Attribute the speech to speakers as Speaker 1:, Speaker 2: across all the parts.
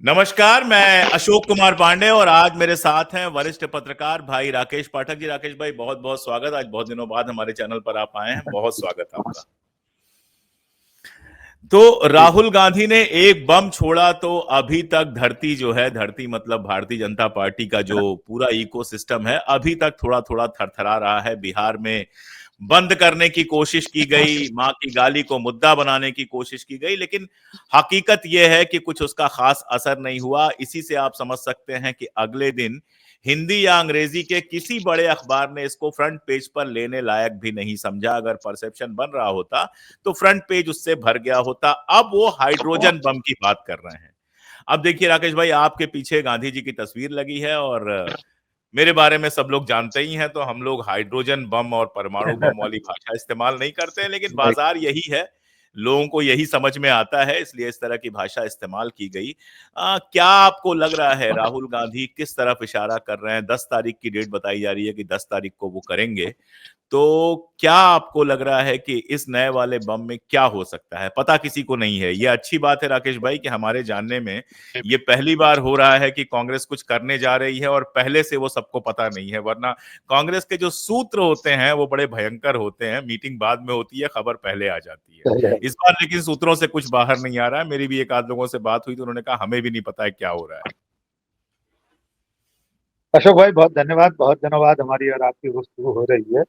Speaker 1: नमस्कार, मैं अशोक कुमार पांडे और आज मेरे साथ हैं वरिष्ठ पत्रकार भाई राकेश पाठक जी। राकेश भाई, बहुत बहुत स्वागत। आज बहुत दिनों बाद हमारे चैनल पर आप आए हैं, बहुत स्वागत आपका। तो राहुल गांधी ने एक बम छोड़ा तो अभी तक धरती जो है, धरती मतलब भारतीय जनता पार्टी का जो पूरा इकोसिस्टम है, अभी तक थोड़ा थोड़ा थरथरा रहा है। बिहार में बंद करने की कोशिश की गई, मां की गाली को मुद्दा बनाने की कोशिश की गई, लेकिन हकीकत यह है कि कुछ उसका खास असर नहीं हुआ। इसी से आप समझ सकते हैं कि अगले दिन हिंदी या अंग्रेजी के किसी बड़े अखबार ने इसको फ्रंट पेज पर लेने लायक भी नहीं समझा। अगर परसेप्शन बन रहा होता तो फ्रंट पेज उससे भर गया होता। अब वो हाइड्रोजन बम की बात कर रहे हैं। अब देखिए राकेश भाई, आपके पीछे गांधी जी की तस्वीर लगी है और मेरे बारे में सब लोग जानते ही हैं, तो हम लोग हाइड्रोजन बम और परमाणु बम वाली भाषा इस्तेमाल नहीं करते हैं, लेकिन
Speaker 2: नहीं।
Speaker 1: बाजार यही है, लोगों को यही समझ में आता है, इसलिए इस तरह की भाषा इस्तेमाल की गई। क्या आपको लग रहा है राहुल गांधी किस तरफ इशारा कर रहे हैं? 10 तारीख की डेट बताई जा रही है कि 10 तारीख को वो करेंगे। तो क्या आपको लग रहा है कि इस नए वाले बम में क्या हो सकता है? पता किसी को नहीं है। ये अच्छी बात है राकेश भाई कि हमारे जानने में ये पहली बार हो रहा है कि कांग्रेस कुछ करने जा रही है और पहले से वो सबको पता नहीं है। वरना कांग्रेस के जो सूत्र होते हैं वो बड़े भयंकर होते हैं। मीटिंग बाद में होती है, खबर पहले आ जाती है।
Speaker 2: सही है।
Speaker 1: इस बार लेकिन सूत्रों से कुछ बाहर नहीं आ रहा है। मेरी भी एक आध लोगों से बात हुई तो उन्होंने कहा हमें भी नहीं पता है क्या हो रहा है।
Speaker 2: अशोक भाई, बहुत धन्यवाद। बहुत दिनों बाद हमारी और आपकी गुफ्तगू हो रही है।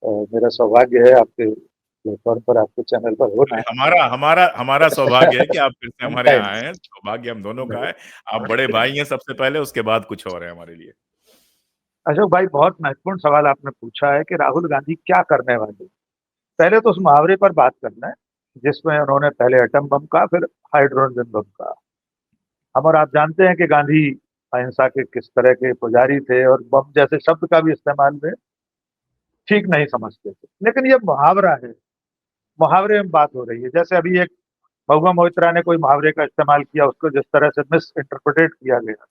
Speaker 2: मेरा सौभाग्य है आपके प्लेटफॉर्म पर, आपके चैनल पर होना।
Speaker 1: अरे हमारा हमारा हमारा सौभाग्य है कि आप फिर से हमारे
Speaker 2: नहीं,
Speaker 1: यहाँ आए हैं। सौभाग्य हम दोनों का
Speaker 2: नहीं।
Speaker 1: है। आप बड़े भाई हैं सबसे पहले, उसके बाद कुछ और है हमारे लिए।
Speaker 2: अशोक भाई, बहुत महत्वपूर्ण सवाल आपने पूछा है कि राहुल गांधी क्या करने वाले हैं। पहले तो उस मुहावरे पर बात करना है जिसमें उन्होंने पहले एटम बम का, फिर हाइड्रोजन बम का। हम और आप जानते हैं कि गांधी अहिंसा के किस तरह के पुजारी थे और बम जैसे शब्द का भी इस्तेमाल वे ठीक नहीं समझते थे। लेकिन ये मुहावरा है, मुहावरे में बात हो रही है। जैसे अभी एक महुआ मोइत्रा ने कोई मुहावरे का इस्तेमाल किया, उसको जिस तरह से मिस इंटरप्रिटेट किया गया।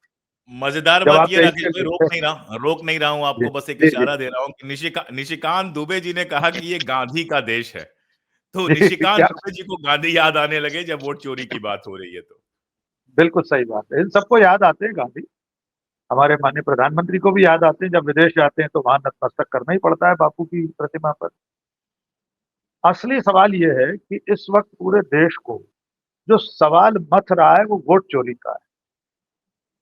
Speaker 1: मजेदार बात
Speaker 2: जवाब
Speaker 1: ये
Speaker 2: तो
Speaker 1: राकेश
Speaker 2: इसके
Speaker 1: भाई,
Speaker 2: लिए
Speaker 1: रोक नहीं रहा हूं
Speaker 2: जी
Speaker 1: आपको, बस एक
Speaker 2: जी जी
Speaker 1: इशारा दे रहा हूं कि निशिकांत दुबे जी ने कहा कि ये गांधी का देश है। तो
Speaker 2: जी,
Speaker 1: निशिकांत
Speaker 2: क्या
Speaker 1: दुबे जी को गांधी याद आने लगे जब वोट चोरी की बात हो रही है तो।
Speaker 2: बिल्कुल सही बात है। इन सबको याद आते हैं गांधी। हमारे माननीय प्रधानमंत्री को भी याद आते हैं। जब विदेश जाते हैं तो वहां नतमस्तक करना ही पड़ता है बापू की प्रतिमा पर। असली सवाल यह है कि इस वक्त पूरे देश को जो सवाल मथ रहा है वो वोट चोरी का है।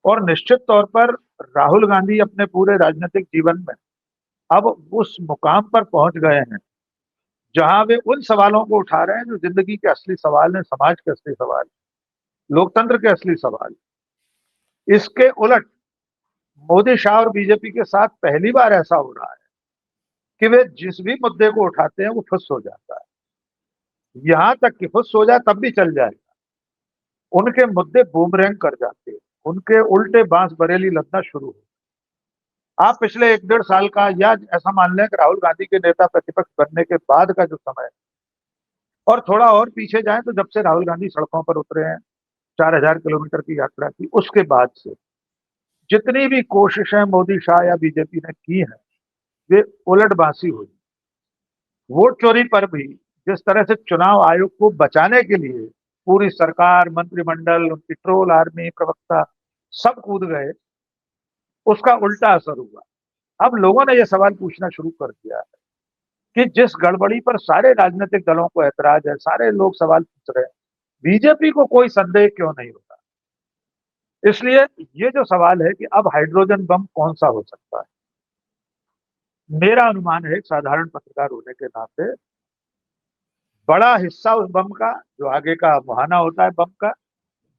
Speaker 2: और निश्चित तौर पर राहुल गांधी अपने पूरे राजनीतिक जीवन में अब उस मुकाम पर पहुंच गए हैं जहां वे उन सवालों को उठा रहे हैं जो जिंदगी के असली सवाल हैं, समाज के असली सवाल, लोकतंत्र के असली सवाल। इसके उलट मोदी शाह और बीजेपी के साथ पहली बार ऐसा हो रहा है कि वे जिस भी मुद्दे को उठाते हैं वो फुस हो जाता है। यहां तक कि फुस हो जाए तब भी चल जाएगा। उनके मुद्दे बूमरैंग कर जाते हैं, उनके उल्टे बांस बरेली लगना शुरू हो। आप पिछले 1 डेढ़ साल का, या ऐसा मान लें कि राहुल गांधी के नेता प्रतिपक्ष बनने के बाद का जो समय है, और थोड़ा और पीछे जाएं तो जब से राहुल गांधी सड़कों पर उतरे हैं 4,000 किलोमीटर की यात्रा की, उसके बाद से जितनी भी कोशिशें मोदी शाह या बीजेपी ने की हैं वे उलटबांसी हुई। वोट चोरी पर भी जिस तरह से चुनाव आयोग को बचाने के लिए पूरी सरकार, मंत्रिमंडल, उनकी ट्रोल आर्मी, प्रवक्ता सब कूद गए, उसका उल्टा असर हुआ। अब लोगों ने यह सवाल पूछना शुरू कर दिया है कि जिस गड़बड़ी पर सारे राजनीतिक दलों को ऐतराज है, सारे लोग सवाल पूछ रहे हैं, बीजेपी को कोई संदेह क्यों नहीं होता। इसलिए ये जो सवाल है कि अब हाइड्रोजन बम कौन सा हो सकता है, मेरा अनुमान है एक साधारण पत्रकार होने के नाते बड़ा हिस्सा उस बम का, जो आगे का मुहाना होता है बम का,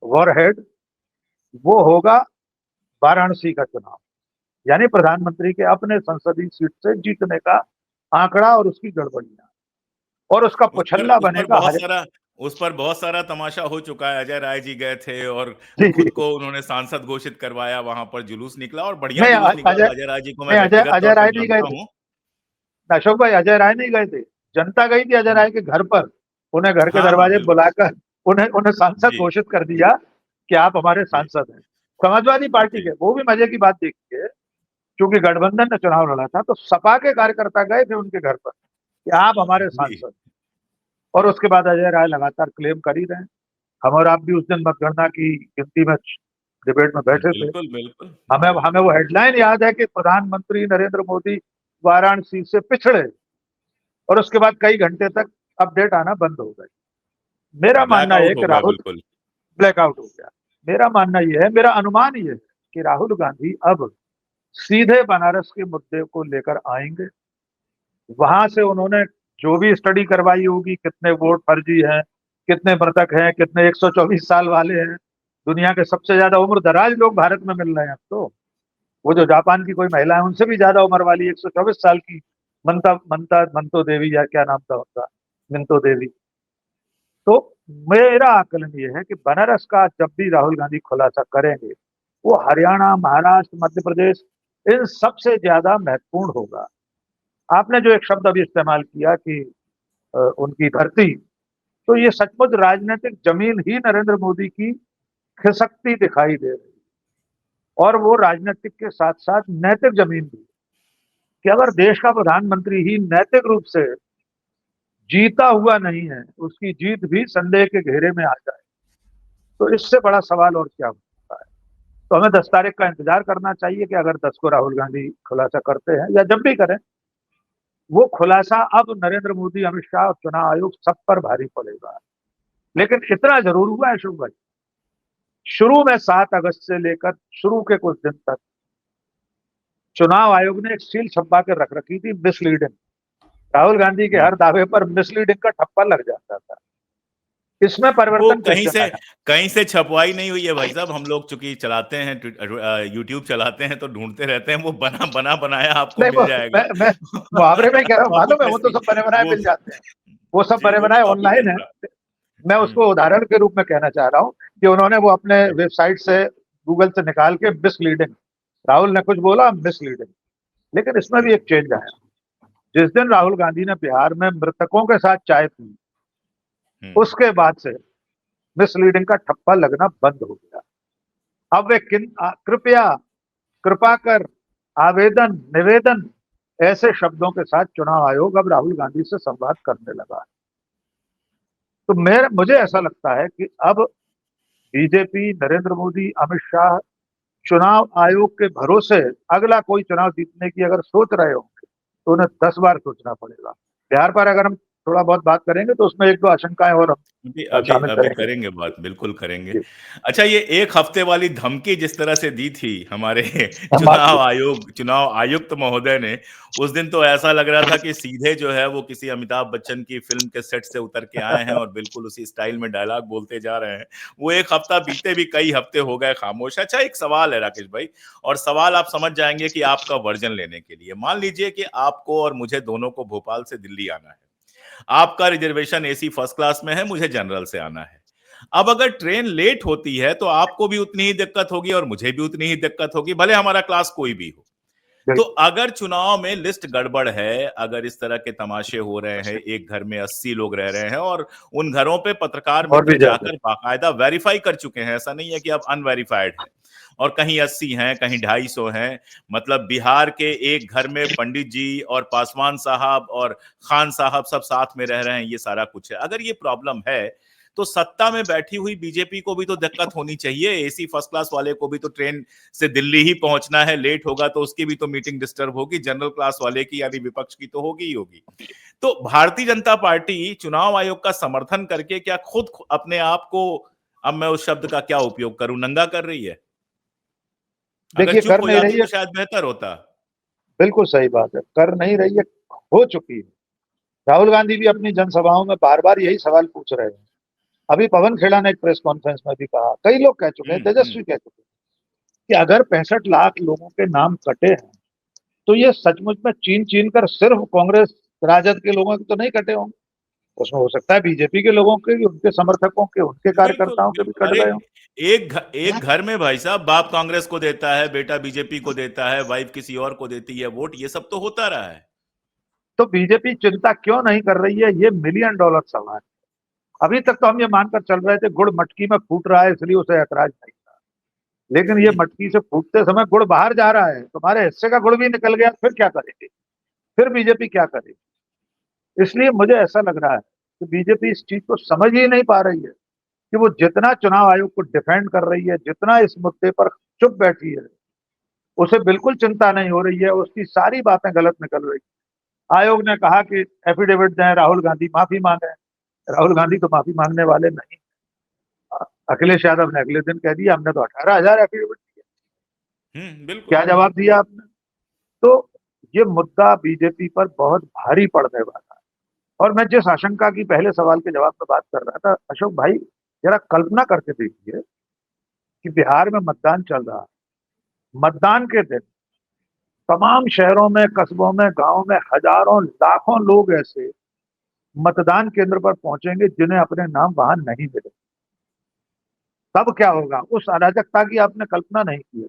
Speaker 2: वॉरहेड, वो होगा वाराणसी का चुनाव। यानी प्रधानमंत्री के अपने संसदीय सीट से जीतने का आंकड़ा और उसकी गड़बड़ियां, और उसका
Speaker 1: उस पर
Speaker 2: पुछल्ला
Speaker 1: उस पर
Speaker 2: बनेगा
Speaker 1: बहुत
Speaker 2: हर।
Speaker 1: सारा उस पर बहुत सारा तमाशा हो चुका है। अजय राय जी गए थे और खुद
Speaker 2: नहीं,
Speaker 1: को उन्होंने सांसद घोषित करवाया, वहां पर जुलूस निकला और बढ़िया जुलूस
Speaker 2: अजय
Speaker 1: निकला। अजय राय जी को मैं
Speaker 2: नहीं, अजय
Speaker 1: व्यक्तिगत
Speaker 2: अजय
Speaker 1: तौर
Speaker 2: राय
Speaker 1: पर
Speaker 2: नहीं गए
Speaker 1: जानता
Speaker 2: थे।
Speaker 1: हूँ।
Speaker 2: अशोक भाई, अजय राय नहीं गए थे, जनता गई थी अजय राय के घर पर। उन्हें घर के
Speaker 1: हाँ हाँ
Speaker 2: दरवाजे
Speaker 1: बिल्कुल।
Speaker 2: बुलाकर उन्हें उन्हें सांसद
Speaker 1: जी
Speaker 2: घोषित कर दिया कि आप हमारे
Speaker 1: जी
Speaker 2: सांसद हैं। समाजवादी पार्टी
Speaker 1: जी
Speaker 2: के, वो भी मजे की बात देखिए, क्योंकि गठबंधन ने चुनाव लड़ा था तो सपा के कार्यकर्ता गए थे उनके घर पर कि आप हमारे
Speaker 1: जी।
Speaker 2: सांसद। और उसके बाद अजय राय लगातार क्लेम कर ही रहे हैं। हम और आप भी उस दिन मतगणना की गिनती में डिबेट में बैठे थे।
Speaker 1: बिल्कुल बिल्कुल
Speaker 2: हमें हमें
Speaker 1: बिल्कुल।
Speaker 2: वो हेडलाइन याद है कि प्रधानमंत्री नरेंद्र मोदी वाराणसी से पिछड़े, और उसके बाद कई घंटे तक अपडेट आना बंद हो गए। मेरा मानना यह है
Speaker 1: ब्लैकआउट
Speaker 2: कि
Speaker 1: हो गया
Speaker 2: राहुल,
Speaker 1: बिल्कुल।
Speaker 2: ब्लैकआउट हो गया। मेरा मानना यह है, मेरा अनुमान यह है कि राहुल गांधी अब सीधे बनारस के मुद्दे को लेकर आएंगे। वहां से उन्होंने जो भी स्टडी करवाई होगी, कितने वोट फर्जी हैं, कितने मृतक हैं, कितने 124 साल वाले हैं, दुनिया के सबसे ज्यादा उम्र दराज लोग भारत में मिल रहे हैं अब तो। वो जो जापान की कोई महिला है उनसे भी ज्यादा उम्र वाली 124 साल की मनता मनता मंतो देवी, या क्या नाम था उनका, मिंतो देवी। तो मेरा आकलन ये है कि बनारस का जब भी राहुल गांधी खुलासा करेंगे, वो हरियाणा, महाराष्ट्र, मध्य प्रदेश, इन सबसे ज्यादा महत्वपूर्ण होगा। आपने जो एक शब्द अभी इस्तेमाल किया कि उनकी धरती, तो ये सचमुच राजनीतिक जमीन ही नरेंद्र मोदी की खिसकती दिखाई दे रही है। और वो राजनीतिक के साथ साथ नैतिक जमीन भी, कि अगर देश का प्रधानमंत्री ही नैतिक रूप से जीता हुआ नहीं है, उसकी जीत भी संदेह के घेरे में आ जाए, तो इससे बड़ा सवाल और क्या होता है। तो हमें 10 तारीख का इंतजार करना चाहिए कि अगर 10 को राहुल गांधी खुलासा करते हैं या जब भी करें, वो खुलासा अब नरेंद्र मोदी, अमित शाह और चुनाव आयोग सब पर भारी पड़ेगा। लेकिन इतना जरूर हुआ है शुभ भाई, शुरू में 7 अगस्त से लेकर शुरू के कुछ दिन तक चुनाव आयोग ने एक सील छपा के रख रखी थी, मिसलीडिंग। राहुल गांधी के
Speaker 1: हम्म।
Speaker 2: हर दावे पर मिसलीडिंग का ठप्पा लग जाता था। इसमें
Speaker 1: वो
Speaker 2: परिवर्तन किस दिन आया?
Speaker 1: कहीं से छपवाई नहीं हुई है भाई साहब। हम लोग चूंकि चलाते हैं, यूट्यूब चलाते हैं, तो ढूंढते रहते हैं, वो बना बना बनाया आपको
Speaker 2: नहीं,
Speaker 1: मिल जाएगा।
Speaker 2: मैं मुहावरे में कह रहा हूँ,
Speaker 1: कॉपी
Speaker 2: मालूम है, वो
Speaker 1: पेस्ट
Speaker 2: तो
Speaker 1: नहीं।
Speaker 2: सब बने बनाए
Speaker 1: वो
Speaker 2: मिल जाते हैं। वो सब
Speaker 1: जी,
Speaker 2: बने
Speaker 1: वो भी
Speaker 2: बनाए
Speaker 1: कॉपी
Speaker 2: ऑनलाइन
Speaker 1: पेस्ट
Speaker 2: है।
Speaker 1: था।
Speaker 2: मैं उसको उदाहरण के रूप में कहना चाह रहा हूँ कि उन्होंने वो अपने
Speaker 1: जी।
Speaker 2: वेबसाइट से, गूगल से निकाल के मिसलीडिंग, राहुल ने कुछ बोला मिसलीडिंग। लेकिन इसमें भी एक चेंज आया। जिस दिन
Speaker 1: हम्म,
Speaker 2: राहुल गांधी ने बिहार में मृतकों के साथ चाय पी,
Speaker 1: हम्म।
Speaker 2: उसके बाद से मिसलीडिंग का ठप्पा लगना बंद हो गया। अब वे कृपया, कृपा कर, आवेदन, निवेदन, ऐसे शब्दों के साथ चुनाव आयोग अब राहुल गांधी से संवाद करने लगा है। तो मुझे ऐसा लगता है कि अब बीजेपी, नरेंद्र मोदी, अमित शाह चुनाव आयोग के भरोसे अगला कोई चुनाव जीतने की अगर सोच रहे होंगे, तो उन्हें 10 बार सोचना पड़ेगा। बिहार पर अगर हम थोड़ा बहुत बात करेंगे तो उसमें एक दो आशंकाएं और
Speaker 1: अभी
Speaker 2: हम
Speaker 1: अभी
Speaker 2: शामिल
Speaker 1: अभी
Speaker 2: करेंगे।
Speaker 1: करेंगे बात, बिल्कुल करेंगे।
Speaker 2: जी,
Speaker 1: अच्छा, ये एक हफ्ते वाली धमकी जिस तरह से दी थी हमारे
Speaker 2: माफी।
Speaker 1: चुनाव आयुक्त महोदय ने, उस दिन तो ऐसा लग रहा था कि सीधे जो है वो किसी अमिताभ बच्चन की फिल्म के सेट से उतर के आए हैं और बिल्कुल उसी स्टाइल में डायलॉग बोलते जा रहे हैं। वो एक हफ्ता बीते भी कई हफ्ते हो गए खामोश। अच्छा, एक सवाल है राकेश भाई, और सवाल आप समझ जाएंगे कि आपका वर्जन लेने के लिए, मान लीजिए कि आपको और मुझे दोनों को भोपाल से दिल्ली आना है। आपका रिजर्वेशन एसी फर्स्ट क्लास में है, मुझे जनरल से आना है। अब अगर ट्रेन लेट होती है तो आपको भी उतनी ही दिक्कत होगी और मुझे भी उतनी ही दिक्कत होगी, भले हमारा क्लास कोई भी हो। तो
Speaker 2: बिल्कुल।
Speaker 1: अगर चुनाव में लिस्ट गड़बड़ है, अगर इस तरह के तमाशे हो रहे हैं, एक घर में 80 लोग रह रहे हैं और उन घरों पे पत्रकार
Speaker 2: और भी
Speaker 1: मित्र
Speaker 2: ज्यादा।
Speaker 1: जाकर बाकायदा वेरीफाई कर चुके हैं, ऐसा नहीं है कि अब अनवेरिफाइड है, और कहीं 80 हैं, कहीं 250 हैं, मतलब बिहार के एक घर में पंडित जी और पासवान साहब और खान साहब सब साथ में रह रहे हैं, ये सारा कुछ है। अगर ये प्रॉब्लम है, तो सत्ता में बैठी हुई बीजेपी को भी तो दिक्कत होनी चाहिए। एसी फर्स्ट क्लास वाले को भी तो ट्रेन से दिल्ली ही पहुंचना है, लेट होगा तो उसकी भी तो मीटिंग डिस्टर्ब होगी, जनरल क्लास वाले की यानी विपक्ष की तो होगी ही होगी। तो भारतीय जनता पार्टी चुनाव आयोग का समर्थन करके क्या खुद अपने आप को, अब मैं उस शब्द का क्या उपयोग करूं, नंगा कर रही है? अगर
Speaker 2: देखिए,
Speaker 1: चुप
Speaker 2: कर
Speaker 1: हो
Speaker 2: नहीं
Speaker 1: जाती
Speaker 2: रही है।
Speaker 1: तो शायद बेहतर होता।
Speaker 2: बिल्कुल सही बात है, कर नहीं रही है, हो चुकी है। राहुल गांधी भी अपनी जनसभाओं में बार बार यही सवाल पूछ रहे हैं। अभी पवन खेड़ा ने एक प्रेस कॉन्फ्रेंस में भी कहा, कई लोग कह चुके हैं,
Speaker 1: हम्म।
Speaker 2: तेजस्वी कह चुके हैं, कि अगर 65 लाख लोगों के नाम कटे हैं, तो ये सचमुच में चीन चीन कर सिर्फ कांग्रेस, राजद के लोगों के तो नहीं कटे होंगे। उसमें हो सकता है बीजेपी के लोगों के, उनके समर्थकों के, उनके
Speaker 1: बिल्कुल
Speaker 2: कार्यकर्ताओं के भी
Speaker 1: बिल्कुल।
Speaker 2: कट
Speaker 1: अरे,
Speaker 2: गए हों।
Speaker 1: एक घर में भाई साहब, बाप कांग्रेस को देता है, बेटा बीजेपी को देता है, वाइफ किसी और को देती है वोट, ये सब तो होता रहा है।
Speaker 2: तो बीजेपी चिंता क्यों नहीं कर रही है, ये $1,000,000 सवाल है। अभी तक तो हम ये मानकर चल रहे थे गुड़ मटकी में फूट रहा है इसलिए उसे ऐतराज नहीं था। लेकिन ये मटकी से फूटते समय गुड़ बाहर जा रहा है, तुम्हारे हिस्से का गुड़ भी निकल गया, फिर क्या करेगी? फिर बीजेपी क्या करेगी? इसलिए मुझे ऐसा लग रहा है कि बीजेपी इस चीज को समझ ही नहीं पा रही है कि वो जितना चुनाव आयोग को डिफेंड कर रही है, जितना इस मुद्दे पर चुप बैठी है, उसे बिल्कुल चिंता नहीं हो रही है, उसकी सारी बातें गलत निकल रही है। आयोग ने कहा कि एफिडेविट दें, राहुल गांधी माफी मांगे। राहुल गांधी तो माफी मांगने वाले नहीं। अखिलेश यादव ने अगले दिन कह दिया हमने तो 18,000 एफिडेविट दिए।
Speaker 1: बिल्कुल।
Speaker 2: क्या जवाब दिया आपने? तो ये मुद्दा बीजेपी पर बहुत भारी पड़ने वाला है। और मैं जिस आशंका की पहले सवाल के जवाब में बात कर रहा था, अशोक भाई, जरा कल्पना करके देखिए कि बिहार में मतदान चल रहा है। मतदान के दिन तमाम शहरों में, कस्बों में, गांवों में हजारों लाखों लोग ऐसे मतदान केंद्र पर पहुंचेंगे जिन्हें अपने नाम वहां नहीं मिले। तब क्या होगा? उस अराजकता की आपने कल्पना नहीं की है।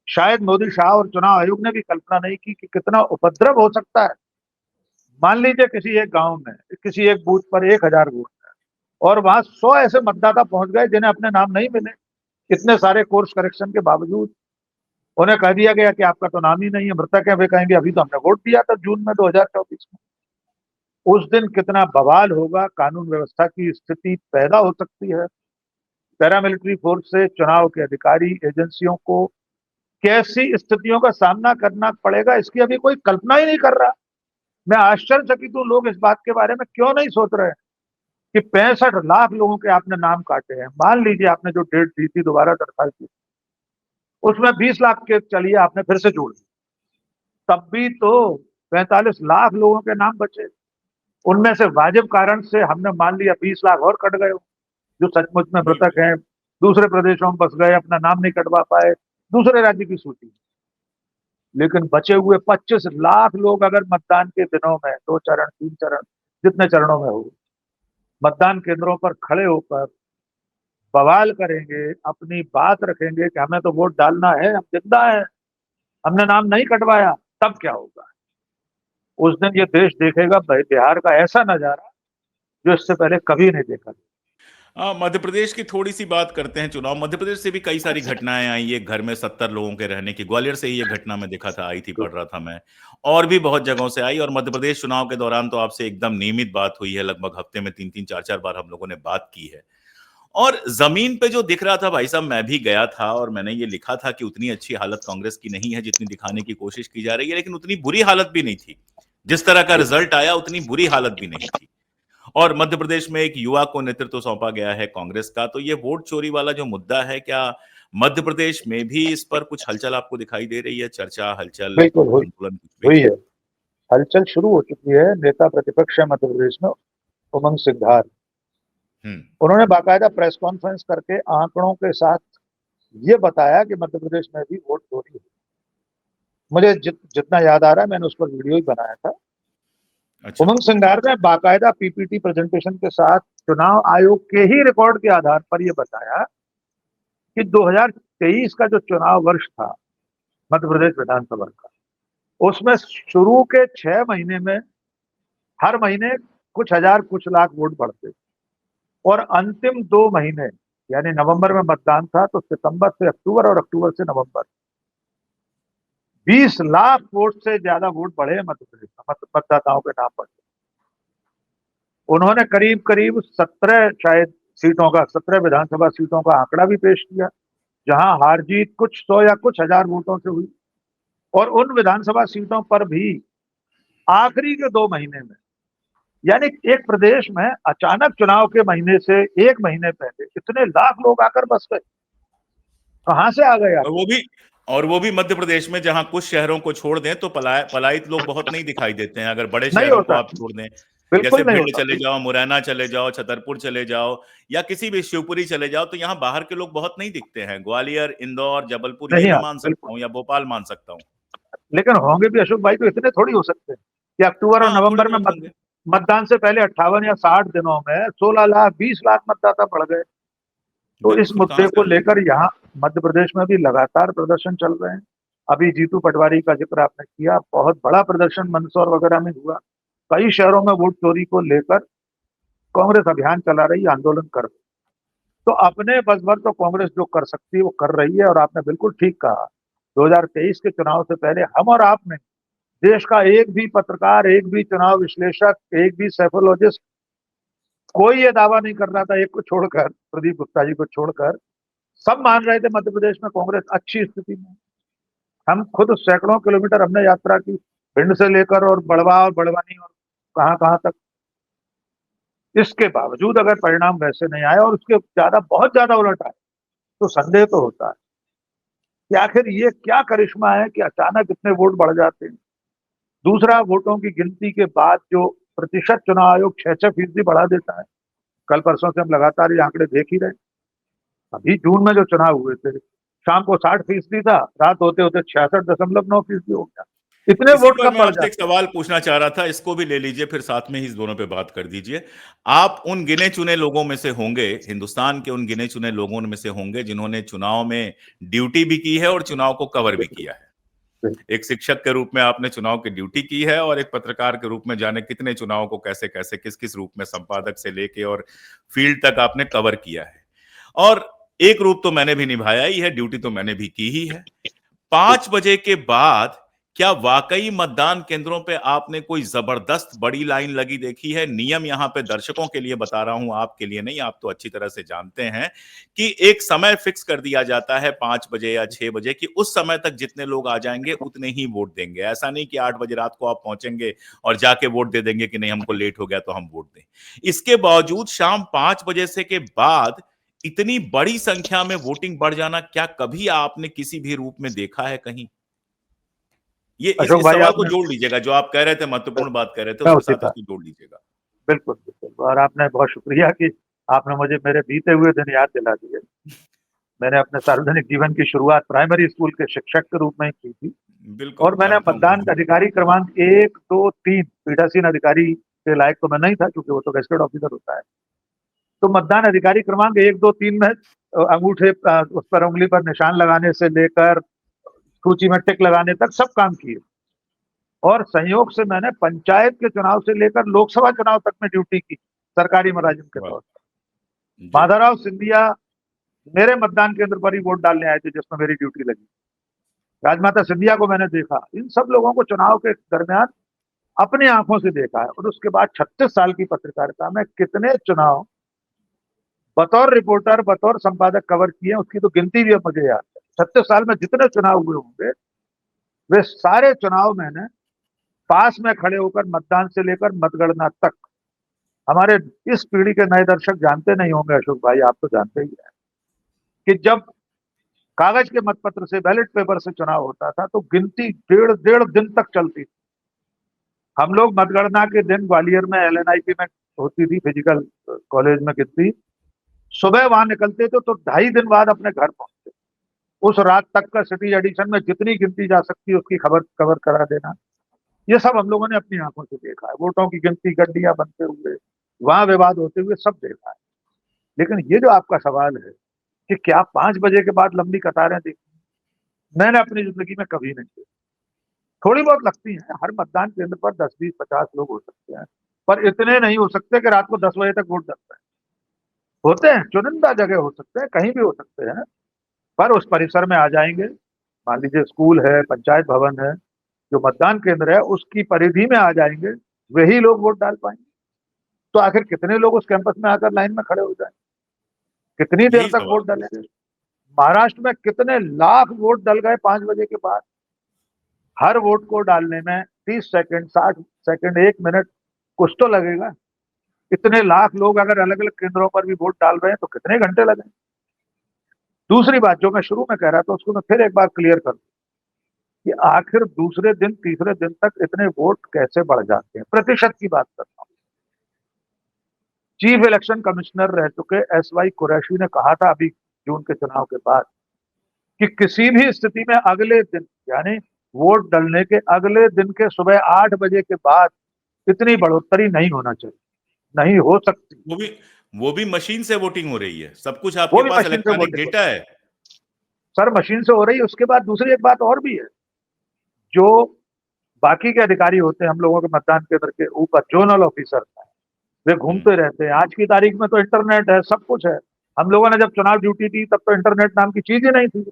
Speaker 2: शायद मोदी शाह और चुनाव आयोग ने भी कल्पना नहीं की कि कितना उपद्रव हो सकता है। मान लीजिए किसी एक गांव में, किसी एक बूथ पर 1,000 वोट है और वहां 100 ऐसे मतदाता पहुंच गए जिन्हें अपने नाम नहीं मिले। इतने सारे कोर्स करेक्शन के बावजूद उन्हें कह दिया गया कि आपका तो नाम ही नहीं है, मृतक है। वे कहेंगे अभी तो हमने वोट दिया था जून में 2024 में। उस दिन कितना बवाल होगा, कानून व्यवस्था की स्थिति पैदा हो सकती है। पैरामिलिट्री फोर्स से चुनाव के अधिकारी, एजेंसियों को कैसी स्थितियों का सामना करना पड़ेगा, इसकी अभी कोई कल्पना ही नहीं कर रहा। मैं आश्चर्यचकित हूं, लोग इस बात के बारे में क्यों नहीं सोच रहे कि 65 लाख लोगों के आपने नाम काटे हैं। मान लीजिए आपने जो डेट दी थी दोबारा दरखास्त की, उसमें 20 लाख के चलिए आपने फिर से जोड़ दी, तब भी तो 45 लाख लोगों के नाम बचे। उनमें से वाजिब कारण से हमने मान लिया 20 लाख और कट गए, जो सचमुच में मृतक हैं, दूसरे प्रदेशों में बस गए, अपना नाम नहीं कटवा पाए, दूसरे राज्य की सूची। लेकिन बचे हुए 25 लाख लोग अगर मतदान के दिनों में 2 चरण, 3 चरण, जितने चरणों में हो, मतदान केंद्रों पर खड़े होकर बवाल करेंगे, अपनी बात रखेंगे कि हमें तो वोट डालना है, हम जिंदा है, हमने नाम नहीं कटवाया, तब क्या होगा? उस दिन ये देश देखेगा बिहार का ऐसा नजारा जो इससे पहले कभी नहीं देखा।
Speaker 1: मध्य प्रदेश की थोड़ी सी बात करते हैं। चुनाव मध्य प्रदेश से भी कई सारी घटनाएं आई। एक घर में 70 लोगों के रहने की, ग्वालियर से ही ये घटना में देखा था, आई थी, पढ़ रहा था मैं। और भी बहुत जगहों से आई। और मध्य प्रदेश चुनाव के दौरान तो आपसे एकदम नियमित बात हुई है, लगभग हफ्ते में 3-3, 4-4 बार हम लोगों ने बात की है। और जमीन पे जो दिख रहा था भाई साहब, मैं भी गया था और मैंने ये लिखा था कि उतनी अच्छी हालत कांग्रेस की नहीं है जितनी दिखाने की कोशिश की जा रही है, लेकिन उतनी बुरी हालत भी नहीं थी। जिस तरह का रिजल्ट आया उतनी बुरी हालत भी नहीं थी। और मध्य प्रदेश में एक युवा को नेतृत्व सौंपा गया है कांग्रेस का। तो ये वोट चोरी वाला जो मुद्दा है, क्या मध्य प्रदेश में भी इस पर कुछ हलचल आपको दिखाई दे रही है? चर्चा, हलचल,
Speaker 2: बिल्कुल हुई
Speaker 1: आंदोलन कुछ भी?
Speaker 2: हुई है। हलचल शुरू हो चुकी है। नेता प्रतिपक्ष है मध्य प्रदेश में, उमंग सिंघार,
Speaker 1: हम्म।
Speaker 2: उन्होंने बाकायदा प्रेस कॉन्फ्रेंस करके आंकड़ों के साथ ये बताया कि मध्य प्रदेश में भी वोट चोरी हुई। मुझे जितना याद आ रहा है, मैंने उस पर वीडियो ही बनाया था।
Speaker 1: अच्छा।
Speaker 2: उमंग सिंघार ने बाकायदा पीपीटी प्रेजेंटेशन के साथ चुनाव आयोग के ही रिकॉर्ड के आधार पर यह बताया कि 2023 का जो चुनाव वर्ष था मध्य प्रदेश विधानसभा का, उसमें शुरू के 6 महीने में हर महीने कुछ हजार, कुछ लाख वोट बढ़ते, और अंतिम 2 महीने, यानी नवंबर में मतदान था तो सितंबर से अक्टूबर और अक्टूबर से नवंबर, 20 लाख वोट से ज्यादा वोट बढ़े मध्य प्रदेश में मतदाताओं के नाम पर। उन्होंने करीब करीब 17 शायद सीटों का, 17 विधानसभा सीटों का आंकड़ा भी पेश किया, जहां हार जीत कुछ 100 या कुछ हजार वोटों से हुई। और उन विधानसभा सीटों पर भी आखिरी के 2 महीने में, यानी एक प्रदेश में अचानक चुनाव के महीने से 1 महीने पहले इतने लाख लोग आकर बस गए, कहां से आ गए आप?
Speaker 1: और वो भी और वो भी मध्य प्रदेश में, जहां कुछ शहरों को छोड़ दें तो पलायित लोग बहुत नहीं दिखाई देते हैं। अगर बड़े
Speaker 2: नहीं
Speaker 1: शहरों को
Speaker 2: होता,
Speaker 1: आप छोड़ दें, जैसे
Speaker 2: बिल्कुल नहीं
Speaker 1: भिंड
Speaker 2: होता,
Speaker 1: चले जाओ, मुरैना चले जाओ, छतरपुर चले जाओ, या किसी भी शिवपुरी चले जाओ, तो यहाँ बाहर के लोग बहुत नहीं दिखते हैं। ग्वालियर, इंदौर, जबलपुर ये
Speaker 2: नहीं
Speaker 1: मैं मान
Speaker 2: आता
Speaker 1: सकता
Speaker 2: बिल्कुल।
Speaker 1: हूँ, या भोपाल मान सकता हूँ।
Speaker 2: लेकिन होंगे भी अशोक भाई तो इतने थोड़ी हो सकते हैं कि अक्टूबर और
Speaker 1: हाँ, थोड़े
Speaker 2: नवंबर में
Speaker 1: बहुत होंगे।
Speaker 2: मतदान से पहले 58 या 60 दिनों में 16 लाख, 20 लाख मतदाता बढ़ गए। तो इस
Speaker 1: बिल्कुल, कहाँ
Speaker 2: मुद्दे
Speaker 1: से
Speaker 2: को
Speaker 1: आ जाएंगे?
Speaker 2: लेकर यहाँ मध्य प्रदेश में भी लगातार प्रदर्शन चल रहे हैं। अभी जीतू पटवारी का जिक्र आपने किया, बहुत बड़ा प्रदर्शन मंदसौर वगैरह में हुआ। कई शहरों में वोट चोरी को लेकर कांग्रेस अभियान चला रही है, आंदोलन कर रही है। तो अपने बस भर तो कांग्रेस जो कर सकती है वो कर रही है। और आपने बिल्कुल ठीक कहा, 2023 के चुनाव से पहले हम और आप नहीं, देश का एक भी पत्रकार, एक भी चुनाव विश्लेषक, एक भी सेफोलॉजिस्ट कोई ये दावा नहीं कर रहा था, एक को छोड़कर, प्रदीप गुप्ता जी को छोड़कर सब मान रहे थे मध्य प्रदेश में कांग्रेस अच्छी स्थिति में। हम खुद सैकड़ों किलोमीटर हमने यात्रा की, भिंड से लेकर और बड़वा और बड़वानी और कहां कहां तक। इसके बावजूद अगर परिणाम वैसे नहीं आए और उसके ज्यादा बहुत ज्यादा उलट आए तो संदेह तो होता है कि आखिर ये क्या करिश्मा है कि अचानक इतने वोट बढ़ जाते हैं। दूसरा, वोटों की गिनती के बाद जो प्रतिशत चुनाव आयोग 6-6% बढ़ा देता है। कल परसों से हम लगातार ये आंकड़े देख ही रहे हैं। अभी जून में जो चुनाव हुए थे, शाम को 60% था, रात होते होते 66.9% हो गया। इतने
Speaker 1: इसी
Speaker 2: वोट
Speaker 1: पर
Speaker 2: कम
Speaker 1: मैं
Speaker 2: बढ़
Speaker 1: आपसे एक
Speaker 2: जाते हैं।
Speaker 1: सवाल पूछना चाह रहा था, इसको भी ले लीजिए, फिर साथ में ही इस दोनों पे बात कर दीजिए। आप उन गिने चुने लोगों में से होंगे, हिंदुस्तान के उन गिने चुने लोगों में से होंगे जिन्होंने चुनाव में ड्यूटी भी की है और चुनाव को कवर भी किया है। एक शिक्षक के रूप में आपने चुनाव की ड्यूटी की है और एक पत्रकार के रूप में जाने कितने चुनाव को कैसे कैसे किस किस रूप में संपादक से लेके और फील्ड तक आपने कवर किया है। और एक रूप तो मैंने भी निभाया ही है, ड्यूटी तो मैंने भी की ही है। 5 बजे के बाद क्या वाकई मतदान केंद्रों पे आपने कोई जबरदस्त बड़ी लाइन लगी देखी है? नियम यहां पे दर्शकों के लिए बता रहा हूं, आपके लिए नहीं, आप तो अच्छी तरह से जानते हैं कि एक समय फिक्स कर दिया जाता है 5 बजे या 6 बजे कि उस समय तक जितने लोग आ जाएंगे उतने ही वोट देंगे। ऐसा नहीं कि 8 बजे रात को आप पहुंचेंगे और जाके वोट दे देंगे कि नहीं हमको लेट हो गया तो हम वोट दें। इसके बावजूद शाम 5 बजे से के बाद इतनी बड़ी संख्या में वोटिंग बढ़ जाना क्या कभी आपने किसी भी रूप में देखा है कहीं? ये
Speaker 2: अशोक
Speaker 1: इस
Speaker 2: भाई
Speaker 1: सवाल को
Speaker 2: आपने,
Speaker 1: जोड़ लीजिएगा, जो आप कह रहे थे महत्वपूर्ण बात कह रहे थे
Speaker 2: मैं
Speaker 1: उसके
Speaker 2: उसी
Speaker 1: साथ
Speaker 2: का,
Speaker 1: उसको जोड़ लीजिएगा।
Speaker 2: बिल्कुल बिल्कुल, और आपने बहुत शुक्रिया कि आपने मुझे मेरे बीते हुए दिन याद दिला दिए। मैंने अपने सार्वजनिक जीवन की शुरुआत प्राइमरी स्कूल के शिक्षक के रूप में ही की थी।
Speaker 1: बिल्कुल
Speaker 2: और मैंने
Speaker 1: जानता हूं
Speaker 2: मतदान अधिकारी क्रमांक 1, 2, 3, पीठासीन अधिकारी के लायक तो मैं नहीं था क्योंकि वो तो गेस्टेड ऑफिसर होता है। तो मतदान अधिकारी क्रमांक 1, 2, 3 में अंगूठे उस पर उंगली पर निशान लगाने से लेकर सूची में टिक लगाने तक सब काम किए। और संयोग से मैंने पंचायत के चुनाव से लेकर लोकसभा चुनाव तक में ड्यूटी की, सरकारी मुलाजिम के
Speaker 1: वाह
Speaker 2: तौर पर।
Speaker 1: जी।
Speaker 2: माधवराव सिंधिया मेरे मतदान केंद्र पर ही वोट डालने आए थे जिसमें मेरी ड्यूटी लगी। राजमाता सिंधिया को मैंने देखा। इन सब लोगों को चुनाव के दरमियान अपनी आंखों से देखा है। और उसके बाद 36 साल की पत्रकारिता में कितने चुनाव बतौर रिपोर्टर बतौर संपादक कवर किए, उसकी तो गिनती भी अब मुझे याद है। 36 साल में जितने चुनाव हुए होंगे वे सारे चुनाव मैंने पास में खड़े होकर मतदान से लेकर मतगणना तक। हमारे इस पीढ़ी के नए दर्शक जानते नहीं होंगे अशोक भाई, आप तो जानते ही हैं कि जब कागज के मतपत्र से, बैलेट पेपर से चुनाव होता था तो गिनती डेढ़ डेढ़ दिन तक चलती थी। हम लोग मतगणना के दिन ग्वालियर में एलएनआईपी में होती थी, फिजिकल कॉलेज में गिनती। सुबह वहां निकलते थे तो 2.5 दिन बाद अपने घर पहुंचते। उस रात तक का सिटी एडिशन में जितनी गिनती जा सकती है उसकी खबर कवर करा देना, ये सब हम लोगों ने अपनी आंखों से देखा है। वोटों की गिनती, गड्डियां बनते हुए, वहां विवाद होते हुए, सब देखा है। लेकिन ये जो आपका सवाल है कि क्या 5 बजे के बाद लंबी कतारें देखी, मैंने अपनी जिंदगी में कभी नहीं देखी। थोड़ी बहुत लगती है, हर मतदान केंद्र पर 10, 20, 50 लोग हो सकते हैं, पर इतने नहीं हो सकते कि रात को 10 बजे तक वोट डलता है। होते हैं, चुनिंदा जगह हो सकते हैं, कहीं भी हो सकते हैं, पर उस परिसर में आ जाएंगे। मान लीजिए स्कूल है, पंचायत भवन है, जो मतदान केंद्र है उसकी परिधि में आ जाएंगे, वही लोग वोट डाल पाएंगे। तो आखिर कितने लोग उस कैंपस में आकर लाइन में खड़े हो जाएंगे, कितनी देर
Speaker 1: यही
Speaker 2: तक
Speaker 1: सवाल
Speaker 2: वोट डालेंगे? महाराष्ट्र में कितने लाख वोट डल गए 5 बजे के बाद। हर वोट को डालने में 30 सेकंड, 60 सेकंड, 1 मिनट कुछ तो लगेगा। इतने लाख लोग अगर अलग अलग केंद्रों पर भी वोट डाल रहे हैं तो कितने घंटे लगेंगे? दूसरी बात जो मैं शुरू में कह रहा था उसको मैं फिर एक बार क्लियर कर दूं कि आखिर दूसरे दिन, तीसरे दिन तक इतने वोट कैसे बढ़ जाते हैं। प्रतिशत की बात करता हूं। चीफ इलेक्शन कमिश्नर रह चुके SY कुरैशी ने कहा था अभी जून के चुनाव के बाद कि किसी भी स्थिति में अगले दिन, यानी वोट डलने के अगले दिन के सुबह 8 बजे के बाद इतनी बढ़ोतरी नहीं होना चाहिए, नहीं हो सकती।
Speaker 1: वो भी वो भी मशीन से वोटिंग हो रही है, सब कुछ
Speaker 2: वो
Speaker 1: आपके
Speaker 2: भी
Speaker 1: पास
Speaker 2: मशीन से
Speaker 1: इलेक्ट्रॉनिक
Speaker 2: वोटिंग हो,
Speaker 1: डेटा है।
Speaker 2: सर मशीन से हो रही है। उसके बाद दूसरी एक बात और भी है, जो बाकी के अधिकारी होते हैं हम लोगों के मतदान केंद्र के ऊपर, जोनल ऑफिसर, वे
Speaker 1: हम्म।
Speaker 2: घूमते रहते हैं। आज की तारीख में तो इंटरनेट है, सब कुछ है। हम लोगों ने जब चुनाव ड्यूटी दी तब तो इंटरनेट नाम की चीज ही नहीं थी। तब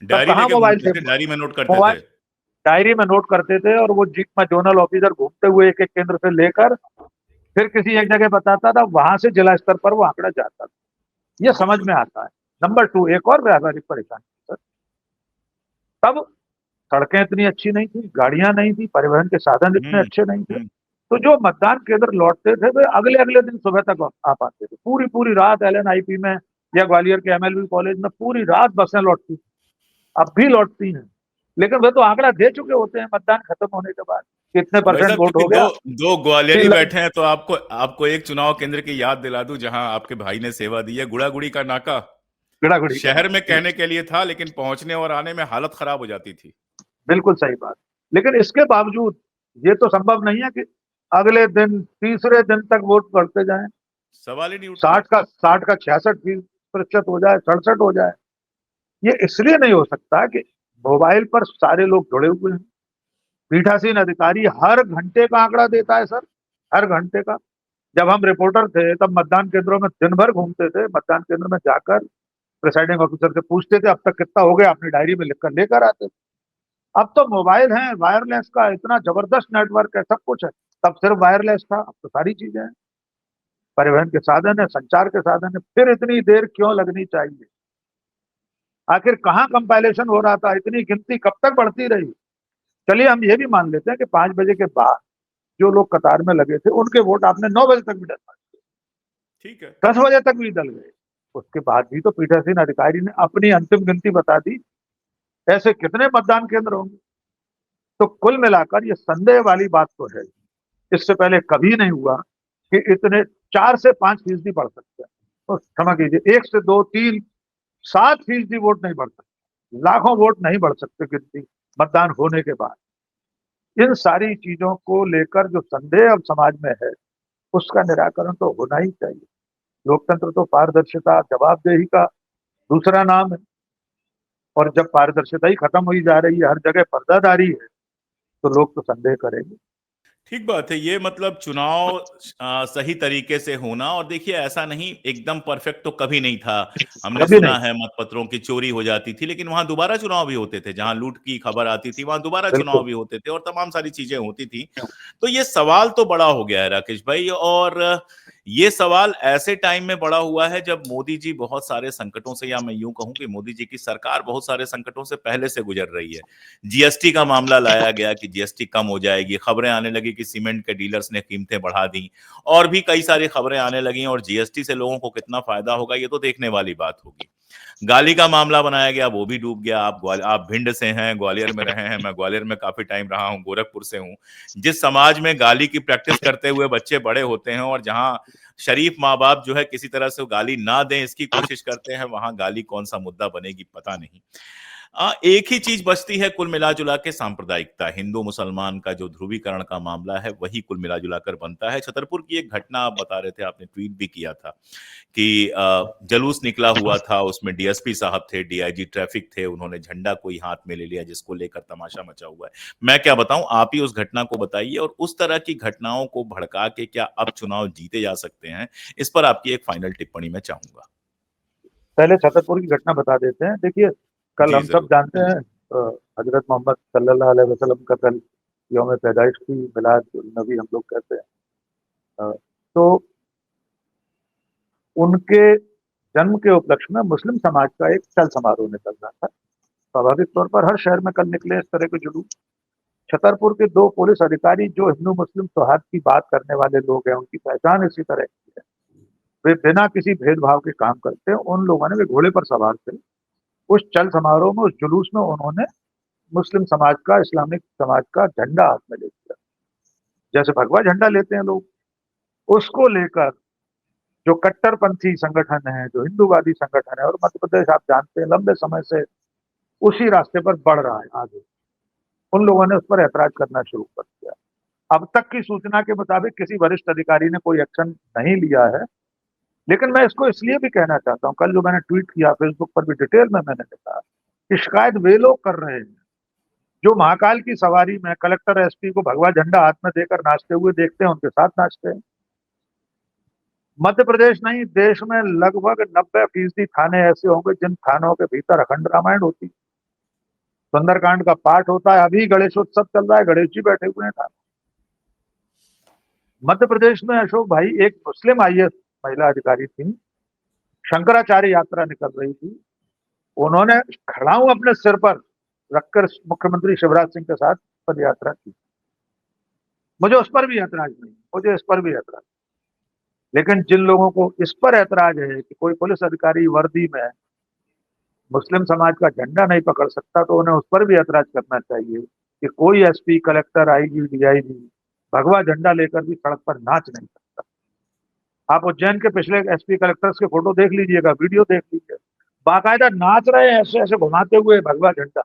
Speaker 1: डायरी
Speaker 2: कहाँ
Speaker 1: लेके
Speaker 2: मोबाइल
Speaker 1: घूमते
Speaker 2: थे?
Speaker 1: थे, डायरी में नोट करते
Speaker 2: मोबाइल
Speaker 1: थे।
Speaker 2: डायरी में नोट करते थे और वो जीप में जोनल ऑफिसर घूमते हुए एक एक केंद्र से लेकर फिर किसी एक जगह बताता था, वहां से जिला स्तर पर वो आंकड़ा जाता था। ये समझ में आता है। नंबर 2, एक और व्यावहारिक परेशानी सर, तब सड़कें इतनी अच्छी नहीं थी, गाड़ियां नहीं थी, परिवहन के साधन इतने
Speaker 1: हम्म।
Speaker 2: अच्छे नहीं थे।
Speaker 1: हम्म।
Speaker 2: तो जो मतदान केंद्र लौटते थे वे अगले अगले दिन सुबह तक आ पाते थे। पूरी पूरी रात LNIP में या ग्वालियर के MLB कॉलेज में पूरी रात बसें लौटती, अब भी लौटती हैं। लेकिन वे तो आंकड़ा दे चुके होते हैं मतदान खत्म होने के बाद, कितने
Speaker 1: भाई
Speaker 2: परसेंट
Speaker 1: साहब,
Speaker 2: वोट
Speaker 1: क्योंकि
Speaker 2: हो
Speaker 1: दो
Speaker 2: गया।
Speaker 1: दो ग्वालियरी
Speaker 2: तीन
Speaker 1: बैठे हैं तो आपको आपको एक चुनाव केंद्र की याद दिला दूं जहां आपके भाई ने सेवा दी है। गुड़ागुड़ी का नाका
Speaker 2: गिड़ागुड़ी का
Speaker 1: शहर
Speaker 2: नाम
Speaker 1: में
Speaker 2: है।
Speaker 1: कहने के लिए था, लेकिन पहुंचने और आने में हालत खराब हो जाती थी।
Speaker 2: बिल्कुल सही बात। लेकिन इसके बावजूद ये तो संभव नहीं है कि अगले दिन तीसरे दिन तक वोट बढ़ते जाएं।
Speaker 1: सवाल ही नहीं उठता।
Speaker 2: 60 का 66% हो जाए, 67 हो जाए। ये इसलिए नहीं हो सकता कि मोबाइल पर सारे लोग जुड़े हुए हैं। पीठासीन अधिकारी हर घंटे का आंकड़ा देता है सर, हर घंटे का। जब हम रिपोर्टर थे तब मतदान केंद्रों में दिन भर घूमते थे, मतदान केंद्र में जाकर प्रिसाइडिंग ऑफिसर से पूछते थे अब तक कितना हो गया, अपनी डायरी में लिखकर लेकर आते थे। अब तो मोबाइल है, वायरलेस का इतना जबरदस्त नेटवर्क है, सब कुछ है। तब सिर्फ वायरलेस था, अब तो सारी चीजें हैं। परिवहन के साधन है, संचार के साधन है, फिर इतनी देर क्यों लगनी चाहिए? आखिर कहाँ कंपाइलेशन हो रहा था? इतनी गिनती कब तक बढ़ती रही? चलिए हम ये भी मान लेते हैं कि 5 बजे के बाद जो लोग कतार में लगे थे उनके वोट आपने 9 बजे तक भी डलवा,
Speaker 1: ठीक है।
Speaker 2: 10 बजे तक भी डल गए। उसके बाद भी तो पीठासीन अधिकारी ने अपनी अंतिम गिनती बता दी। ऐसे कितने मतदान केंद्र होंगे? तो कुल मिलाकर ये संदेह वाली बात तो है। इससे पहले कभी नहीं हुआ कि इतने 4 से 5% बढ़ सकते हैं। तो क्षमा कीजिए, 1 से 2, 3, 7% वोट नहीं बढ़ सकते, लाखों वोट नहीं बढ़ सकते गिनती मतदान होने के बाद। इन सारी चीजों को लेकर जो संदेह अब समाज में है उसका निराकरण तो होना ही चाहिए। लोकतंत्र तो पारदर्शिता, जवाबदेही का दूसरा नाम है। और जब पारदर्शिता ही खत्म हुई जा रही है, हर जगह पर्दादारी है, तो लोग तो संदेह करेंगे।
Speaker 1: ठीक बात है। ये मतलब चुनाव सही तरीके से होना। और देखिए, ऐसा नहीं एकदम परफेक्ट तो कभी नहीं था। हमने
Speaker 2: कभी नहीं।
Speaker 1: सुना है मतपत्रों की चोरी हो जाती थी, लेकिन वहां दोबारा चुनाव भी होते थे। जहां लूट की खबर आती थी वहां दोबारा चुनाव
Speaker 2: बिल्कुल।
Speaker 1: भी होते थे और तमाम सारी चीजें होती थी। तो ये सवाल तो बड़ा हो गया है राकेश भाई। और ये सवाल ऐसे टाइम में बड़ा हुआ है जब मोदी जी बहुत सारे संकटों से, या मैं यूं कहूं कि मोदी जी की सरकार बहुत सारे संकटों से पहले से गुजर रही है। जीएसटी का मामला लाया गया कि जीएसटी कम हो जाएगी, खबरें आने लगी कि सीमेंट के डीलर्स ने कीमतें बढ़ा दी, और भी कई सारी खबरें आने लगी। और जीएसटी से लोगों को कितना फायदा होगा ये तो देखने वाली बात होगी। गाली का मामला बनाया गया, वो भी डूब गया। आप भिंड से हैं, ग्वालियर में रहे हैं, मैं ग्वालियर में काफी टाइम रहा हूं, गोरखपुर से हूं। जिस समाज में गाली की प्रैक्टिस करते हुए बच्चे बड़े होते हैं, और जहां शरीफ माँ बाप जो है किसी तरह से गाली ना दें इसकी कोशिश करते हैं, वहां गाली कौन सा मुद्दा बनेगी पता नहीं। एक ही चीज बचती है कुल मिला जुला के, सांप्रदायिकता। हिंदू मुसलमान का जो ध्रुवीकरण का मामला है वही कुल मिला जुला कर बनता है। छतरपुर की एक घटना आप बता रहे थे, आपने ट्वीट भी किया था कि जलूस निकला हुआ था, उसमें डीएसपी साहब थे, डीआईजी ट्रैफिक थे, उन्होंने झंडा कोई हाथ में ले लिया जिसको लेकर तमाशा मचा हुआ है। मैं क्या बताऊं, आप ही उस घटना को बताइए। और उस तरह की घटनाओं को भड़का के क्या अब चुनाव जीते जा सकते हैं, इस पर आपकी एक फाइनल टिप्पणी मैं चाहूंगा।
Speaker 2: पहले छतरपुर की घटना बता देते हैं। देखिए, कल
Speaker 1: जी
Speaker 2: हम सब
Speaker 1: जरूर।
Speaker 2: जानते हैं हजरत मोहम्मद सल्लल्लाहु अलैहि वसल्लम का कल यौम पैदाइश थी, मिलाद नबी हम लोग कहते हैं। तो उनके जन्म के उपलक्ष्य में मुस्लिम समाज का एक चल समारोह निकल रहा था। स्वाभाविक तौर पर हर शहर में कल निकले इस तरह के जुलूस। छतरपुर के 2 पुलिस अधिकारी जो हिंदू मुस्लिम सौहार्द की बात करने वाले लोग हैं, उनकी पहचान इसी तरह की है। वे बिना किसी भेदभाव के काम करते हैं। उन लोगों ने, वे घोड़े पर सवार थे, उस चल समारोह में, उस जुलूस में उन्होंने मुस्लिम समाज का, इस्लामिक समाज का झंडा हाथ में ले लिया, जैसे भगवा झंडा लेते हैं लोग। उसको लेकर जो कट्टरपंथी संगठन है, जो हिंदूवादी संगठन है, और मध्य प्रदेश आप जानते हैं लंबे समय से उसी रास्ते पर बढ़ रहा है आगे, उन लोगों ने उस पर ऐतराज करना शुरू कर दिया। अब तक की सूचना के मुताबिक किसी वरिष्ठ अधिकारी ने कोई एक्शन नहीं लिया है। लेकिन मैं इसको इसलिए भी कहना चाहता हूं, कल जो मैंने ट्वीट किया, फेसबुक पर भी डिटेल में मैंने लिखा कि शायद वे लोग कर रहे हैं जो महाकाल की सवारी में कलेक्टर एसपी को भगवा झंडा हाथ में देकर नाचते हुए देखते हैं, उनके साथ नाचते हैं। मध्य प्रदेश नहीं, देश में लगभग 90% थाने ऐसे होंगे जिन थानों के भीतर अखंड रामायण होती, सुंदरकांड का पाठ होता है। अभी गणेशोत्सव चल रहा है, गणेश जी बैठे हुए हैं थाने। मध्य प्रदेश में अशोक भाई एक मुस्लिम आईएएस महिला अधिकारी थी, शंकराचार्य यात्रा निकल रही थी, उन्होंने खड़ाऊ अपने सिर पर रखकर मुख्यमंत्री शिवराज सिंह के साथ पद यात्रा की। मुझे उस पर भी ऐतराज नहीं, मुझे इस पर भी ऐतराज, लेकिन जिन लोगों को इस पर ऐतराज है कि कोई पुलिस अधिकारी वर्दी में मुस्लिम समाज का झंडा नहीं पकड़ सकता, तो उन्हें उस पर भी ऐतराज करना चाहिए कि कोई एसपी, कलेक्टर, आईजी, डीआईजी भगवा झंडा लेकर भी सड़क पर नाच नहीं सकता। आप उज्जैन के पिछले एसपी कलेक्टर्स के फोटो देख लीजिएगा, वीडियो देख लीजिए, बाकायदा नाच रहे हैं ऐसे ऐसे घुमाते हुए भगवा झंडा।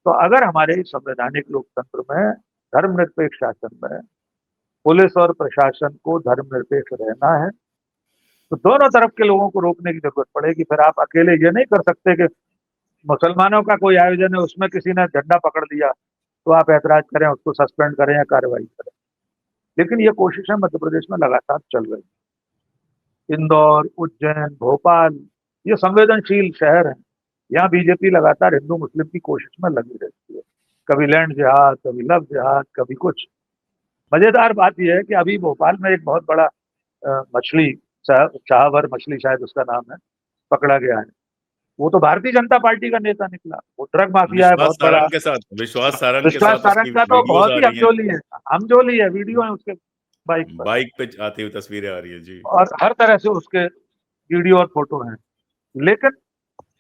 Speaker 2: तो अगर हमारे संवैधानिक लोकतंत्र में, धर्मनिरपेक्ष शासन में पुलिस और प्रशासन को धर्मनिरपेक्ष रहना है, तो दोनों तरफ के लोगों को रोकने की जरूरत पड़ेगी। फिर आप अकेले ये नहीं कर सकते कि मुसलमानों का कोई आयोजन है, उसमें किसी ने झंडा पकड़ लिया तो आप ऐतराज करें, उसको सस्पेंड करें या कार्रवाई करें। लेकिन ये कोशिशें मध्य प्रदेश में लगातार चल रही है। इंदौर, उज्जैन, भोपाल, ये संवेदनशील शहर हैं, यहाँ बीजेपी लगातार हिंदू मुस्लिम की कोशिश में लगी रहती है। कभी लैंड जिहाद, कभी लव जिहाद, कभी कुछ। मजेदार बात यह है कि अभी भोपाल में एक बहुत बड़ा मछली, शाहवर मछली शायद उसका नाम है, पकड़ा गया है। वो तो भारतीय जनता पार्टी का नेता निकला, वो ड्रग माफिया है बहुत बड़ा।
Speaker 1: विश्वास सारंग के
Speaker 2: विश्वास
Speaker 1: साथ
Speaker 2: सारंग
Speaker 1: उसकी
Speaker 2: का तो
Speaker 1: वीडियोज
Speaker 2: बहुत
Speaker 1: आ
Speaker 2: ही
Speaker 1: रही हैं,
Speaker 2: हमजोली है, वीडियो है उसके बाइक पर,
Speaker 1: बाइक पे आती हुई तस्वीरें आ रही है जी।
Speaker 2: और हर तरह से उसके वीडियो और फोटो हैं। लेकिन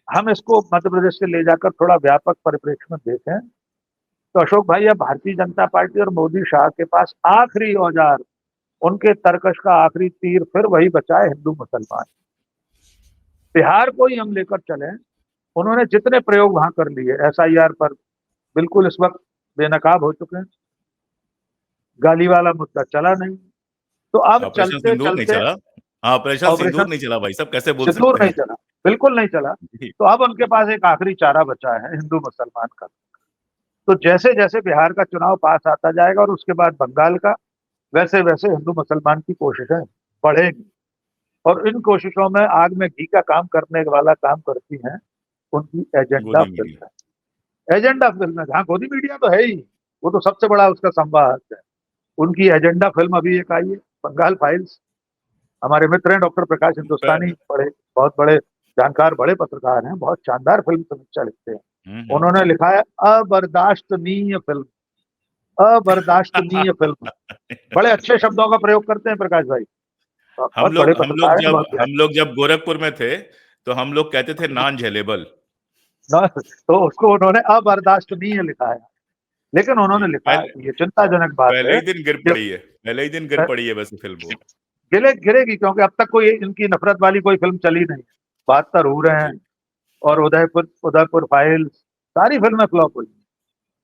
Speaker 2: हम इसको मध्य प्रदेश से ले जाकर थोड़ा व्यापक परिप्रेक्ष्य में देखें, तो अशोक भाई, अब भारतीय जनता पार्टी और मोदी शाह के पास आखिरी औजार, उनके तरकश का आखिरी तीर फिर वही बचा है, हिंदू मुसलमान। बिहार को ही हम लेकर चले, उन्होंने जितने प्रयोग वहां कर लिए एसआईआर पर, बिल्कुल इस वक्त बेनकाब हो चुके हैं। गाली वाला मुद्दा चला नहीं, तो अब
Speaker 1: ऑपरेशन
Speaker 2: चलते
Speaker 1: सिंदूर नहीं
Speaker 2: चलते
Speaker 1: चला। हाँ, ऑपरेशन
Speaker 2: ऑपरेशन
Speaker 1: सिंदूर नहीं चला भाई साहब, कैसे बोल
Speaker 2: सिंदूर
Speaker 1: सकते
Speaker 2: नहीं
Speaker 1: हैं।
Speaker 2: चला, बिल्कुल नहीं चला।
Speaker 1: जी।
Speaker 2: तो अब उनके पास एक आखिरी चारा बचा है, हिंदू मुसलमान का। तो जैसे जैसे बिहार का चुनाव पास आता जाएगा और उसके बाद बंगाल का, वैसे वैसे हिंदू मुसलमान की कोशिशें बढ़ेंगी। और इन कोशिशों में आग में घी का काम करने वाला काम करती हैं उनकी एजेंडा
Speaker 1: गोदी
Speaker 2: फिल्म
Speaker 1: मीडिया।
Speaker 2: है। एजेंडा फिल्म है, हाँ, गोदी मीडिया तो है ही, वो तो सबसे बड़ा उसका संवाहक है। उनकी एजेंडा फिल्म अभी एक आई है, बंगाल फाइल्स। हमारे मित्र हैं डॉक्टर प्रकाश हिंदुस्तानी, बड़े, बहुत बड़े जानकार, बड़े पत्रकार हैं, बहुत शानदार फिल्म समीक्षा लिखते हैं। उन्होंने लिखा है अबर्दाश्तनीय फिल्म, अबर्दाश्तनीय फिल्म। बड़े अच्छे शब्दों का प्रयोग करते हैं प्रकाश भाई,
Speaker 1: हम
Speaker 2: बहुत
Speaker 1: लोग
Speaker 2: बड़े
Speaker 1: हम लोग
Speaker 2: पत्रकार हैं,
Speaker 1: जब
Speaker 2: बहुत
Speaker 1: हम लोग जब गोरखपुर में थे, तो हम लोग कहते थे नॉन झेलेबल।
Speaker 2: तो उसको उन्होंने अबर्दाश्तनीय लिखा है। लेकिन
Speaker 1: जी,
Speaker 2: उन्होंने लिखा है कि ये चिंताजनक बात
Speaker 1: पहले
Speaker 2: है
Speaker 1: ही दिन गिर
Speaker 2: कि
Speaker 1: पड़ी है, पहले ही दिन गिर पड़ी है वैसे फिल्म वो।
Speaker 2: गिरेगी, क्योंकि अब तक कोई इनकी नफरत वाली कोई फिल्म चली नहीं। 72 हो रहे हैं,
Speaker 1: जी।
Speaker 2: और उदयपुर उदयपुर फाइल्स, सारी फिल्में फ्लॉप हुई।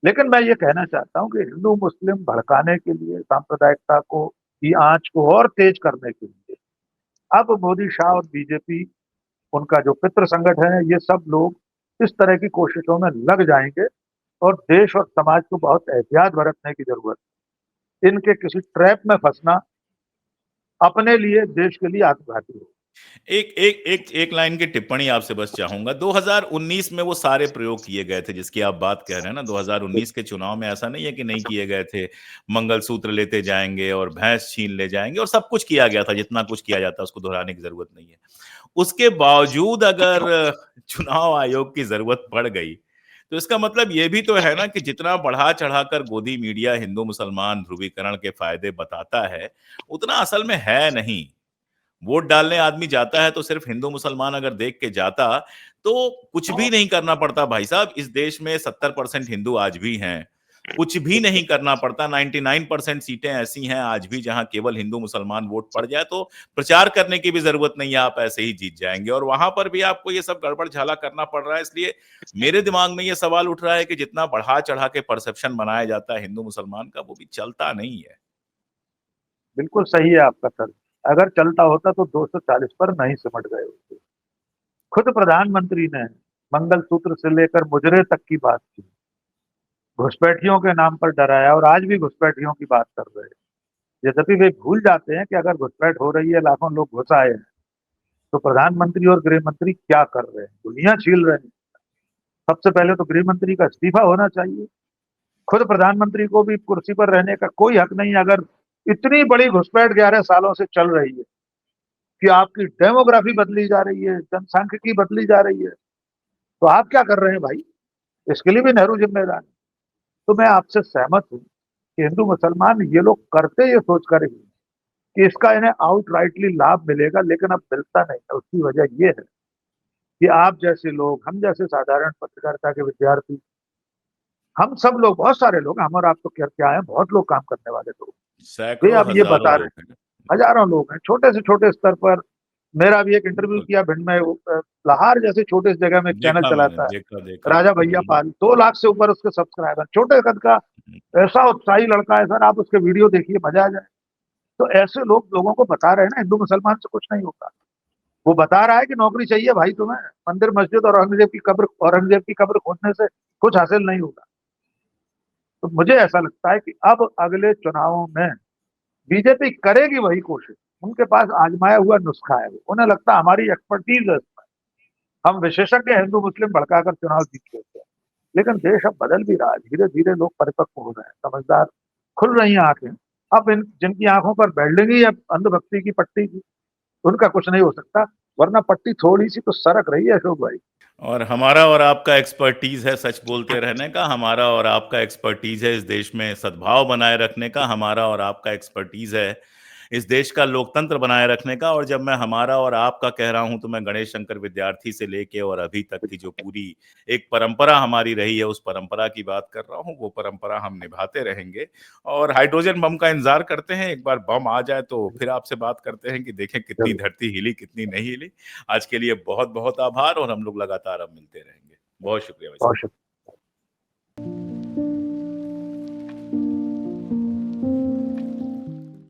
Speaker 2: लेकिन मैं ये कहना चाहता हूँ कि हिंदू मुस्लिम भड़काने के लिए, सांप्रदायिकता को, की आंच को और तेज करने के लिए अब मोदी शाह और बीजेपी, उनका जो पितृ संगठन है, ये सब लोग इस तरह की कोशिशों में लग जाएंगे। और देश और समाज को बहुत एहतियात बरतने की जरूरत है। इनके किसी ट्रैप में फंसना अपने लिए, देश के लिए आत्मघाती हो।
Speaker 1: एक एक एक एक लाइन की टिप्पणी आपसे बस चाहूंगा। 2019 में वो सारे प्रयोग किए गए थे जिसकी आप बात कह रहे हैं ना। 2019 के चुनाव में ऐसा नहीं है कि नहीं किए गए थे। मंगलसूत्र लेते जाएंगे और भैंस छीन ले जाएंगे और सब कुछ किया गया था, जितना कुछ किया जाता है उसको दोहराने की जरूरत नहीं है। उसके बावजूद अगर चुनाव आयोग की जरूरत पड़ गई, तो इसका मतलब ये भी तो है ना कि जितना बढ़ा चढ़ाकर गोदी मीडिया हिंदू मुसलमान ध्रुवीकरण के फायदे बताता है, उतना असल में है नहीं। वोट डालने आदमी जाता है तो सिर्फ हिंदू मुसलमान अगर देख के जाता, तो कुछ भी नहीं करना पड़ता भाई साहब। इस देश में 70% हिंदू आज भी हैं। कुछ भी नहीं करना पड़ता। 99% सीटें ऐसी हैं आज भी जहां केवल हिंदू मुसलमान वोट पड़ जाए, तो प्रचार करने की भी जरूरत नहीं है, आप ऐसे ही जीत जाएंगे। और वहां पर भी आपको ये सब गड़बड़ झाला करना पड़ रहा है। इसलिए मेरे दिमाग में ये सवाल उठ रहा है कि जितना बढ़ा चढ़ा के परसेप्शन बनाया जाता है हिंदू मुसलमान का, वो भी चलता नहीं है।
Speaker 2: बिल्कुल सही है आपका सर। अगर चलता होता तो 240 पर नहीं सिमट गए होते। खुद प्रधानमंत्री ने मंगलसूत्र से लेकर मुजरे तक की बात की, घुसपैठियों के नाम पर डराया, और आज भी घुसपैठियों की बात कर रहे हैं। यद्यपि वे भूल जाते हैं कि अगर घुसपैठ हो रही है, लाखों लोग घुस आए हैं, तो प्रधानमंत्री और गृह मंत्री क्या कर रहे हैं, दुनिया छील रहे हैं। सबसे पहले तो गृह मंत्री का इस्तीफा होना चाहिए। खुद प्रधानमंत्री को भी कुर्सी पर रहने का कोई हक नहीं, अगर इतनी बड़ी घुसपैठ 11 सालों से चल रही है कि आपकी डेमोग्राफी बदली जा रही है, जनसांख्यिकी बदली जा रही है, तो आप क्या कर रहे हैं भाई? इसके लिए भी नेहरू जिम्मेदार है। तो मैं आपसे सहमत हूं कि हिंदू मुसलमान ये लोग करते ये सोच कर ही कि इसका इन्हें आउटराइटली लाभ मिलेगा, लेकिन अब मिलता नहीं है। उसकी वजह ये है कि आप जैसे लोग, हम जैसे साधारण पत्रकारिता के विद्यार्थी, हम सब लोग, बहुत सारे लोग, हम और आप तो क्या है, बहुत लोग काम करने वाले लोग, वे
Speaker 1: सैकड़ों
Speaker 2: अब ये
Speaker 1: हजारों
Speaker 2: बता रहे
Speaker 1: लोग
Speaker 2: हैं।
Speaker 1: हैं।
Speaker 2: हजारों लोग हैं, छोटे से छोटे स्तर पर। मेरा भी एक इंटरव्यू
Speaker 1: बिल्कुल,
Speaker 2: किया भिंड में, लाहौर जैसे छोटे से जगह में एक चैनल
Speaker 1: देखा मैंने,
Speaker 2: चलाता है,
Speaker 1: देखा देखा
Speaker 2: राजा
Speaker 1: देखा,
Speaker 2: भैया
Speaker 1: बिल्कुल।
Speaker 2: पाल, 2 लाख से ऊपर उसके सब्सक्राइबर, छोटे कद का, ऐसा उत्साही लड़का है सर, आप उसके वीडियो देखिए, मजा आ जाए। तो ऐसे लोग लोगों को बता रहे हैं ना, हिंदू मुसलमान से कुछ नहीं होता। वो बता रहा है कि नौकरी चाहिए भाई तुम्हें, मंदिर मस्जिद और औरंगजेब की कब्र खोदने से कुछ हासिल नहीं होगा। तो मुझे ऐसा लगता है कि अब अगले चुनावों में बीजेपी करेगी वही कोशिश। उनके पास आजमाया हुआ नुस्खा है, उन्हें लगता है हमारी एक्सपर्टीज है, हम विशेषज्ञ हिंदू मुस्लिम भड़काकर चुनाव जीत लेते हैं। लेकिन देश अब बदल भी रहा है, धीरे धीरे लोग परिपक्व हो रहे हैं, समझदार, खुल रही हैं आंखें। अब इन जिनकी आंखों पर बैल्डिंग ही है अंधभक्ति की पट्टी की, उनका कुछ नहीं हो सकता, वरना पट्टी थोड़ी सी तो सरक रही है अशोक भाई।
Speaker 1: और हमारा और आपका एक्सपर्टीज है सच बोलते रहने का, हमारा और आपका एक्सपर्टीज है इस देश में सद्भाव बनाए रखने का, हमारा और आपका एक्सपर्टीज है इस देश का लोकतंत्र बनाए रखने का। और जब मैं हमारा और आपका कह रहा हूं तो मैं गणेश शंकर विद्यार्थी से लेके और अभी तक की जो पूरी एक परंपरा हमारी रही है उस परंपरा की बात कर रहा हूं। वो परंपरा हम निभाते रहेंगे और हाइड्रोजन बम का इंतजार करते हैं, एक बार बम आ जाए तो फिर आपसे बात करते हैं कि देखें कितनी
Speaker 2: चलो,
Speaker 1: धरती हिली कितनी नहीं हिली। आज के लिए बहुत बहुत आभार और हम लोग लगातार अब मिलते रहेंगे। बहुत शुक्रिया वैसे।
Speaker 2: बहुत शुक्रिया।